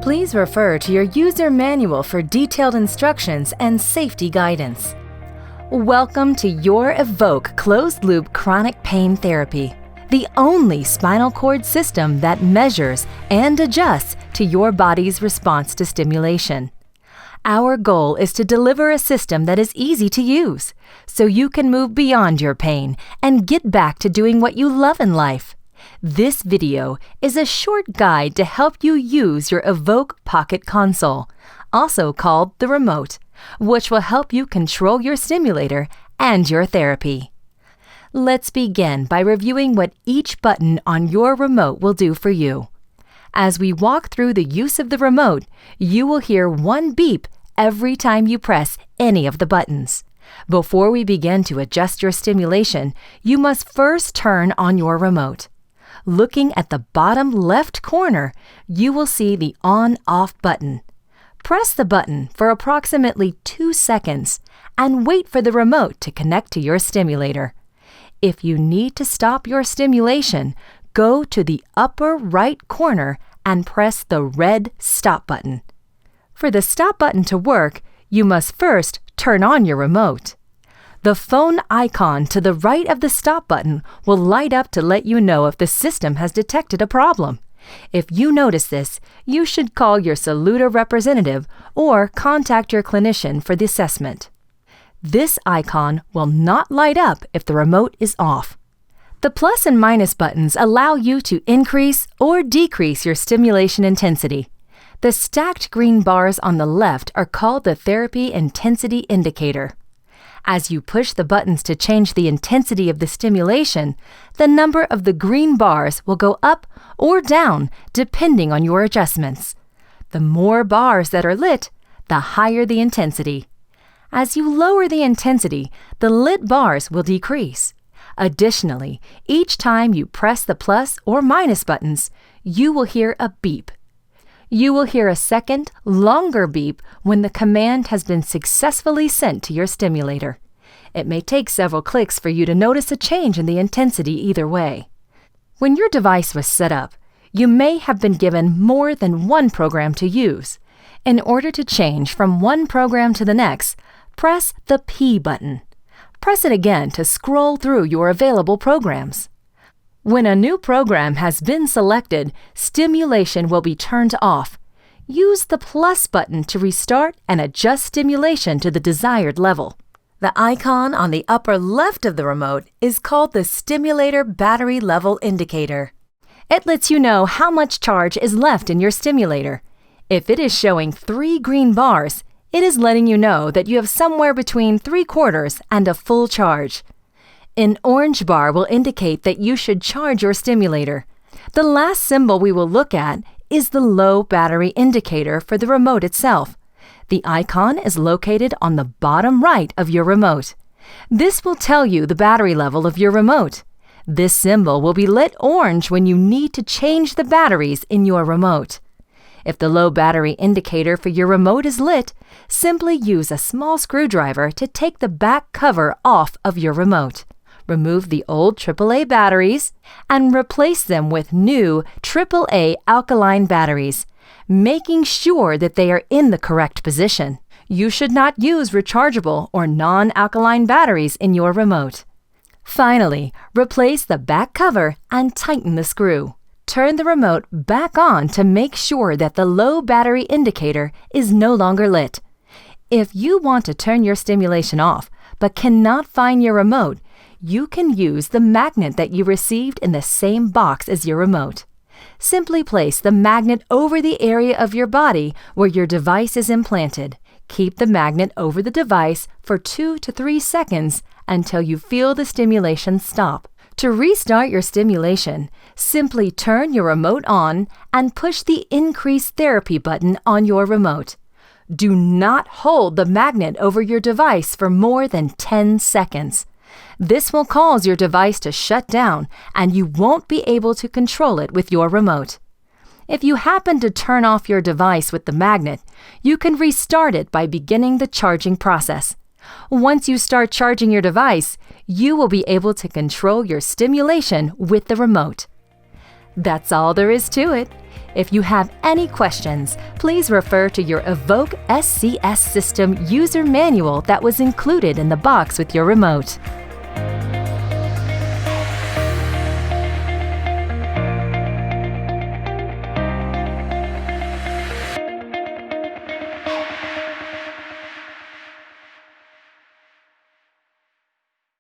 Please refer to your user manual for detailed instructions and safety guidance. Welcome to your Evoke closed-loop chronic pain therapy, the only spinal cord system that measures and adjusts to your body's response to stimulation. Our goal is to deliver a system that is easy to use, so you can move beyond your pain and get back to doing what you love in life. This video is a short guide to help you use your Evoke Pocket Console, also called the remote, which will help you control your stimulator and your therapy. Let's begin by reviewing what each button on your remote will do for you. As we walk through the use of the remote, you will hear one beep every time you press any of the buttons. Before we begin to adjust your stimulation, you must first turn on your remote. Looking at the bottom left corner, you will see the on-off button. Press the button for approximately 2 seconds and wait for the remote to connect to your stimulator. If you need to stop your stimulation, go to the upper right corner and press the red stop button. For the stop button to work, you must first turn on your remote. The phone icon to the right of the stop button will light up to let you know if the system has detected a problem. If you notice this, you should call your Saluda representative or contact your clinician for the assessment. This icon will not light up if the remote is off. The plus and minus buttons allow you to increase or decrease your stimulation intensity. The stacked green bars on the left are called the therapy intensity indicator. As you push the buttons to change the intensity of the stimulation, the number of the green bars will go up or down depending on your adjustments. The more bars that are lit, the higher the intensity. As you lower the intensity, the lit bars will decrease. Additionally, each time you press the plus or minus buttons, you will hear a beep. You will hear a second, longer beep when the command has been successfully sent to your stimulator. It may take several clicks for you to notice a change in the intensity either way. When your device was set up, you may have been given more than one program to use. In order to change from one program to the next, press the P button. Press it again to scroll through your available programs. When a new program has been selected, stimulation will be turned off. Use the plus button to restart and adjust stimulation to the desired level. The icon on the upper left of the remote is called the Stimulator Battery Level Indicator. It lets you know how much charge is left in your stimulator. If it is showing 3 green bars, it is letting you know that you have somewhere between 3/4 and a full charge. An orange bar will indicate that you should charge your stimulator. The last symbol we will look at is the low battery indicator for the remote itself. The icon is located on the bottom right of your remote. This will tell you the battery level of your remote. This symbol will be lit orange when you need to change the batteries in your remote. If the low battery indicator for your remote is lit, simply use a small screwdriver to take the back cover off of your remote. Remove the old AAA batteries and replace them with new AAA alkaline batteries, making sure that they are in the correct position. You should not use rechargeable or non-alkaline batteries in your remote. Finally, replace the back cover and tighten the screw. Turn the remote back on to make sure that the low battery indicator is no longer lit. If you want to turn your stimulation off but cannot find your remote, you can use the magnet that you received in the same box as your remote. Simply place the magnet over the area of your body where your device is implanted. Keep the magnet over the device for 2 to 3 seconds until you feel the stimulation stop. To restart your stimulation, simply turn your remote on and push the Increase Therapy button on your remote. Do not hold the magnet over your device for more than 10 seconds. This will cause your device to shut down and you won't be able to control it with your remote. If you happen to turn off your device with the magnet, you can restart it by beginning the charging process. Once you start charging your device, you will be able to control your stimulation with the remote. That's all there is to it. If you have any questions, please refer to your Evoke SCS System user manual that was included in the box with your remote.